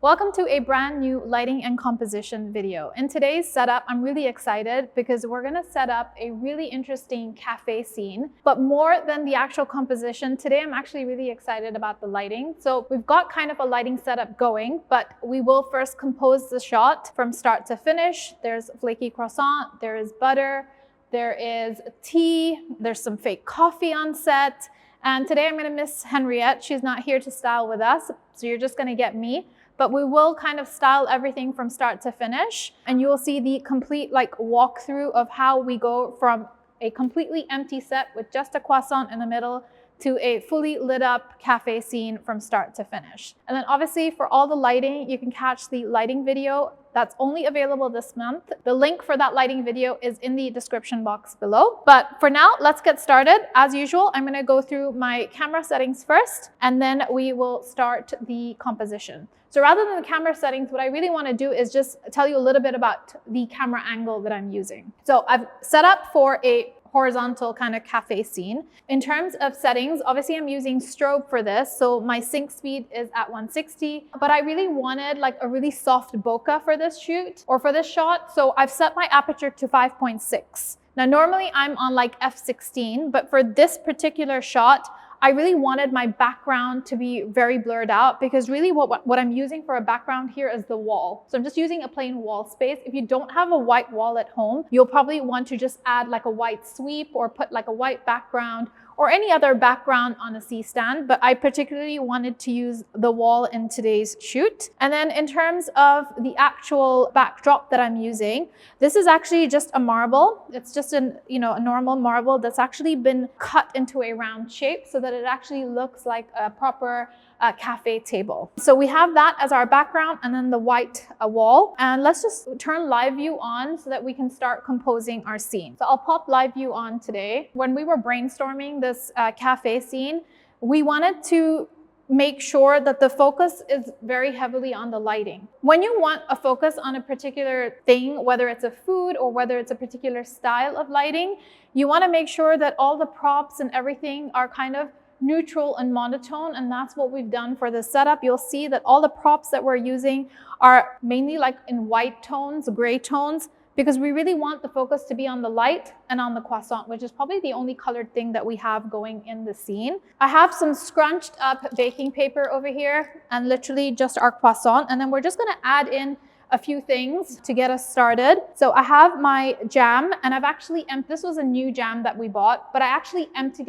Welcome to a brand new lighting and composition video. In today's setup, I'm really excited because we're gonna set up a really interesting cafe scene. But more than the actual composition, today I'm actually really excited about the lighting. So we've got kind of a lighting setup going, but we will first compose the shot from start to finish. There's flaky croissant, there is butter, there is tea, there's some fake coffee on set. And today I'm gonna miss Henriette. She's not here to style with us, so you're just gonna get me. But we will kind of style everything from start to finish. And you will see the complete walkthrough of how we go from a completely empty set with just a croissant in the middle to a fully lit up cafe scene from start to finish. And then obviously for all the lighting, you can catch the lighting video that's only available this month. The link for that lighting video is in the description box below. But for now, let's get started. As usual, I'm gonna go through my camera settings first, and then we will start the composition. So rather than the camera settings, what I really want to do is just tell you a little bit about the camera angle that I'm using. So I've set up for a horizontal kind of cafe scene. In terms of settings, obviously I'm using strobe for this. So my sync speed is at 160, but I really wanted like a really soft bokeh for this shoot or for this shot. So I've set my aperture to 5.6. Now, normally I'm on like f16, but for this particular shot, I really wanted my background to be very blurred out because really what I'm using for a background here is the wall. So I'm just using a plain wall space. If you don't have a white wall at home, you'll probably want to just add like a white sweep or put like a white background or any other background on a C-stand, but I particularly wanted to use the wall in today's shoot. And then in terms of the actual backdrop that I'm using, this is actually just a marble. It's just a normal marble that's actually been cut into a round shape so that it actually looks like a proper cafe table. So we have that as our background and then the white wall. And let's just turn live view on so that we can start composing our scene. So I'll pop live view on today. When we were brainstorming this cafe scene, we wanted to make sure that the focus is very heavily on the lighting. When you want a focus on a particular thing, whether it's a food or whether it's a particular style of lighting, you want to make sure that all the props and everything are kind of neutral and monotone, and that's what we've done for this setup. You'll see that all the props that we're using are mainly like in white tones, gray tones, because we really want the focus to be on the light and on the croissant, which is probably the only colored thing that we have going in the scene. I have some scrunched up baking paper over here and literally just our croissant, and then we're just gonna add in a few things to get us started. So I have my jam, and I've actually this was a new jam that we bought, but I actually emptied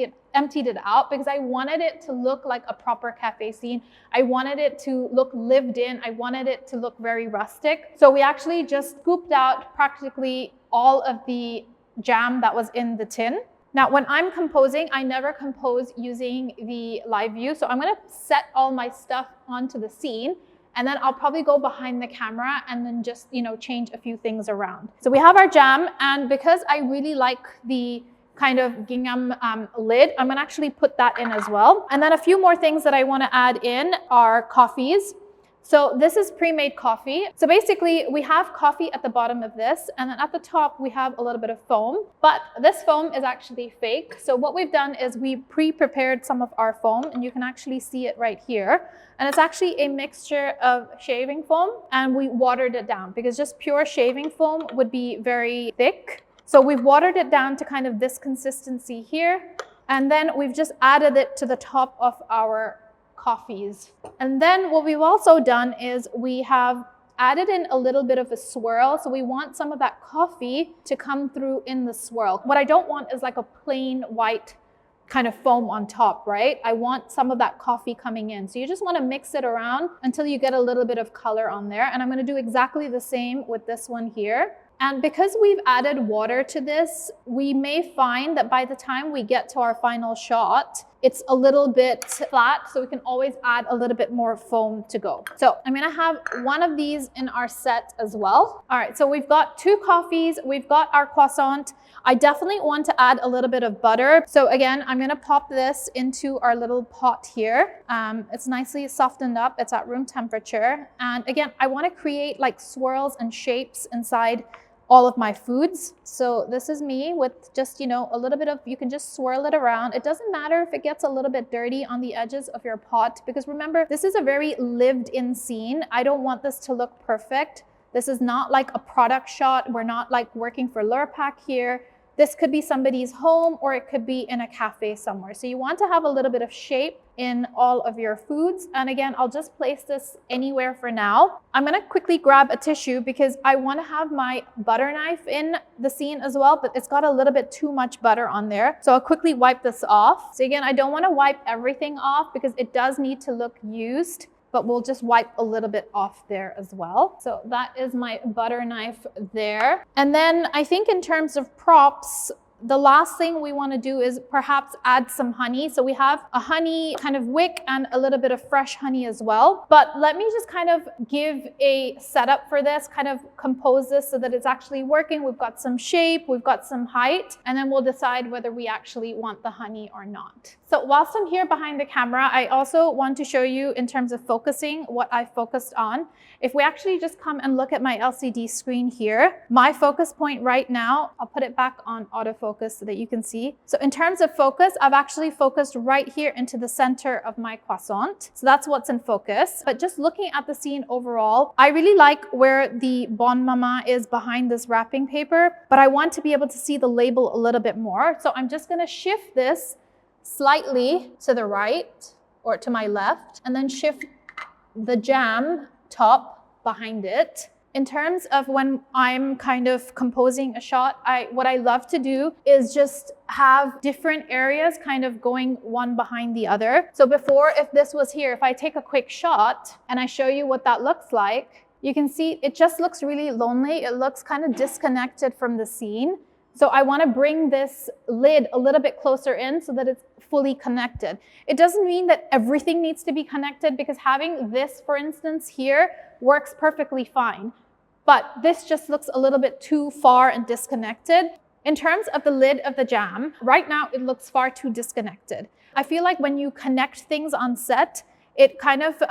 it out because I wanted it to look like a proper cafe scene. I wanted it to look lived in. I wanted it to look very rustic. So we actually just scooped out practically all of the jam that was in the tin. Now, when I'm composing, I never compose using the live view. So I'm gonna set all my stuff onto the scene, and then I'll probably go behind the camera and then just, change a few things around. So we have our jam, and because I really like the kind of gingham lid, I'm gonna actually put that in as well. And then a few more things that I wanna add in are coffees. So this is pre-made coffee. So basically we have coffee at the bottom of this, and then at the top we have a little bit of foam, but this foam is actually fake. So what we've done is we pre-prepared some of our foam, and you can actually see it right here. And it's actually a mixture of shaving foam, and we watered it down because just pure shaving foam would be very thick. So we've watered it down to kind of this consistency here. And then we've just added it to the top of our coffees. And then what we've also done is we have added in a little bit of a swirl. So we want some of that coffee to come through in the swirl. What I don't want is like a plain white kind of foam on top, right? I want some of that coffee coming in. So you just want to mix it around until you get a little bit of color on there. And I'm going to do exactly the same with this one here. And because we've added water to this, we may find that by the time we get to our final shot, it's a little bit flat, so we can always add a little bit more foam to go. So I'm gonna have one of these in our set as well. All right, so we've got 2 coffees, we've got our croissant. I definitely want to add a little bit of butter. So again, I'm gonna pop this into our little pot here. It's nicely softened up, it's at room temperature. And again, I wanna create like swirls and shapes inside all of my foods. So this is me with just, a little bit of, you can just swirl it around. It doesn't matter if it gets a little bit dirty on the edges of your pot, because remember, this is a very lived in scene. I don't want this to look perfect. This is not like a product shot. We're not like working for Lurpak here. This could be somebody's home, or it could be in a cafe somewhere. So you want to have a little bit of shape in all of your foods. And again, I'll just place this anywhere for now. I'm gonna quickly grab a tissue because I wanna have my butter knife in the scene as well, but it's got a little bit too much butter on there. So I'll quickly wipe this off. So again, I don't wanna wipe everything off because it does need to look used, but we'll just wipe a little bit off there as well. So that is my butter knife there. And then I think in terms of props, the last thing we want to do is perhaps add some honey. So we have a honey kind of wick and a little bit of fresh honey as well. But let me just kind of give a setup for this, kind of compose this so that it's actually working. We've got some shape, we've got some height, and then we'll decide whether we actually want the honey or not. So whilst I'm here behind the camera, I also want to show you in terms of focusing what I focused on. If we actually just come and look at my LCD screen here, my focus point right now, I'll put it back on autofocus so that you can see. So in terms of focus, I've actually focused right here into the center of my croissant. So that's what's in focus. But just looking at the scene overall, I really like where the Bon Maman is behind this wrapping paper, but I want to be able to see the label a little bit more. So I'm just gonna shift this slightly to the right or to my left, and then shift the jam top behind it. In terms of when I'm kind of composing a shot, what I love to do is just have different areas kind of going one behind the other. So before, if this was here, if I take a quick shot and I show you what that looks like, you can see it just looks really lonely. It looks kind of disconnected from the scene. So I want to bring this lid a little bit closer in so that it's fully connected. It doesn't mean that everything needs to be connected, because having this, for instance, here works perfectly fine. But this just looks a little bit too far and disconnected. In terms of the lid of the jam, right now it looks far too disconnected. I feel like when you connect things on set, it kind of,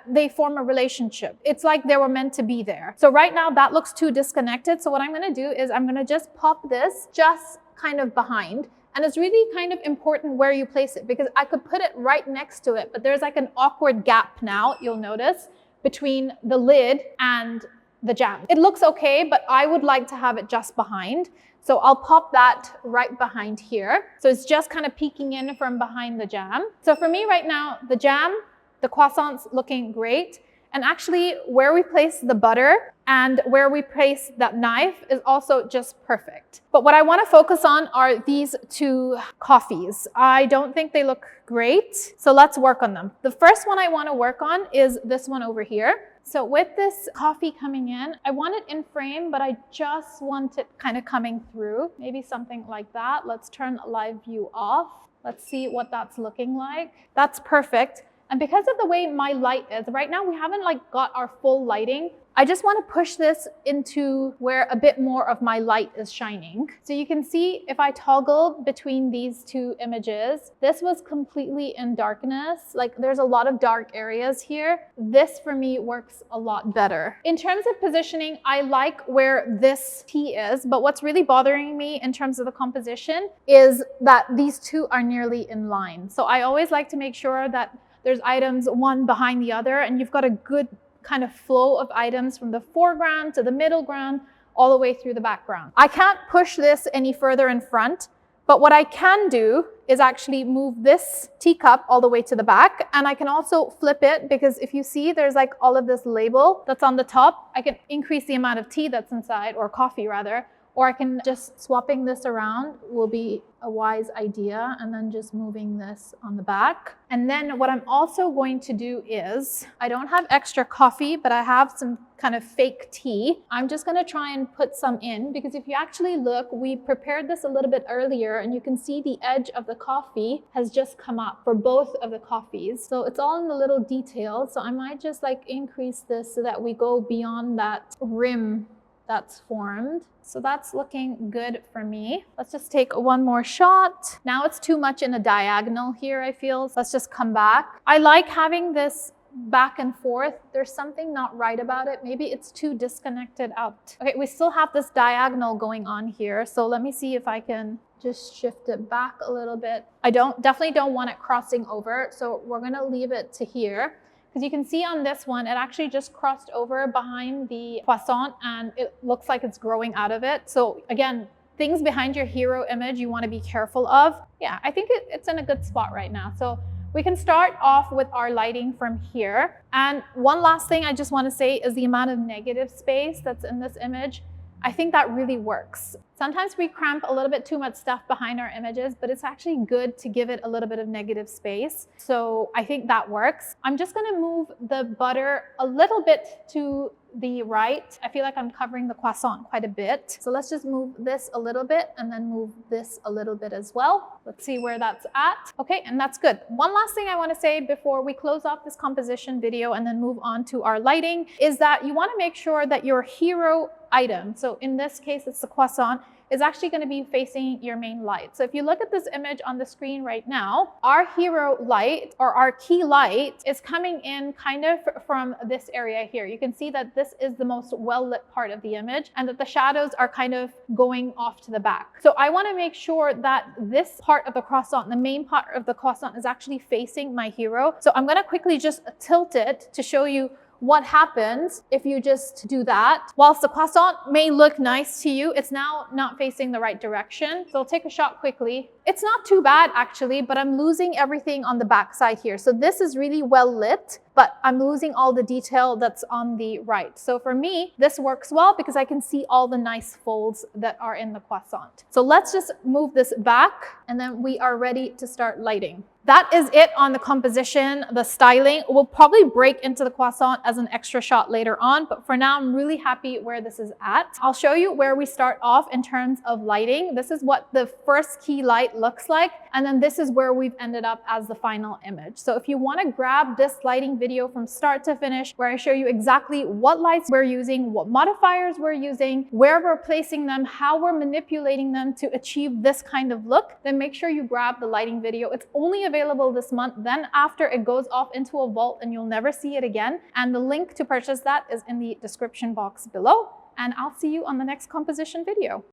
they form a relationship. It's like they were meant to be there. So right now that looks too disconnected. So what I'm gonna do is I'm gonna just pop this just kind of behind. And it's really kind of important where you place it, because I could put it right next to it, but there's like an awkward gap now, you'll notice, between the lid and the jam. It looks okay, but I would like to have it just behind. So I'll pop that right behind here. So it's just kind of peeking in from behind the jam. So for me right now, the jam, the croissant's looking great. And actually where we place the butter and where we place that knife is also just perfect. But what I want to focus on are these two coffees. I don't think they look great, so let's work on them. The first one I want to work on is this one over here. So with this coffee coming in, I want it in frame, but I just want it kind of coming through. Maybe something like that. Let's turn live view off. Let's see what that's looking like. That's perfect. And because of the way my light is, right now we haven't like got our full lighting. I just want to push this into where a bit more of my light is shining. So you can see if I toggle between these two images, this was completely in darkness. Like there's a lot of dark areas here. This for me works a lot better. In terms of positioning, I like where this tea is, but what's really bothering me in terms of the composition is that these two are nearly in line. So I always like to make sure that there's items one behind the other, and you've got a good kind of flow of items from the foreground to the middle ground, all the way through the background. I can't push this any further in front, but what I can do is actually move this teacup all the way to the back, and I can also flip it, because if you see there's like all of this label that's on the top, I can increase the amount of tea that's inside, or coffee rather, or I can just swapping this around will be a wise idea, and then just moving this on the back. And then what I'm also going to do is, I don't have extra coffee, but I have some kind of fake tea. I'm just gonna try and put some in, because if you actually look, we prepared this a little bit earlier, and you can see the edge of the coffee has just come up for both of the coffees. So it's all in the little details. So I might just like increase this so that we go beyond that rim that's formed. So that's looking good for me. Let's just take one more shot. Now it's too much in a diagonal here, I feel. So let's just come back. I like having this back and forth. There's something not right about it. Maybe it's too disconnected out. Okay, we still have this diagonal going on here. So let me see if I can just shift it back a little bit. I definitely don't want it crossing over. So we're gonna leave it to here. Because you can see on this one, it actually just crossed over behind the croissant and it looks like it's growing out of it. So again, things behind your hero image you want to be careful of. Yeah, I think it's in a good spot right now. So we can start off with our lighting from here. And one last thing I just want to say is the amount of negative space that's in this image. I think that really works. Sometimes we cramp a little bit too much stuff behind our images, but it's actually good to give it a little bit of negative space. So I think that works. I'm just gonna move the butter a little bit to the right. I feel like I'm covering the croissant quite a bit. So let's just move this a little bit and then move this a little bit as well. Let's see where that's at. Okay, and that's good. One last thing I want to say before we close off this composition video and then move on to our lighting is that you want to make sure that your hero item, so in this case it's the croissant, is actually going to be facing your main light. So if you look at this image on the screen right now, our hero light or our key light is coming in kind of from this area here. You can see that this is the most well-lit part of the image and that the shadows are kind of going off to the back. So I want to make sure that this part of the croissant, the main part of the croissant, is actually facing my hero. So I'm going to quickly just tilt it to show you what happens if you just do that. Whilst the croissant may look nice to you, it's now not facing the right direction. So I'll take a shot quickly. It's not too bad actually, but I'm losing everything on the back side here. So this is really well lit, but I'm losing all the detail that's on the right. So for me, this works well because I can see all the nice folds that are in the croissant. So let's just move this back and then we are ready to start lighting. That is it on the composition, the styling. We'll probably break into the croissant as an extra shot later on, but for now, I'm really happy where this is at. I'll show you where we start off in terms of lighting. This is what the first key light looks like, and then this is where we've ended up as the final image. So if you want to grab this lighting video from start to finish, where I show you exactly what lights we're using, what modifiers we're using, where we're placing them, how we're manipulating them to achieve this kind of look, then make sure you grab the lighting video. It's only available this month. Then after, it goes off into a vault and you'll never see it again. And the link to purchase that is in the description box below. And I'll see you on the next composition video.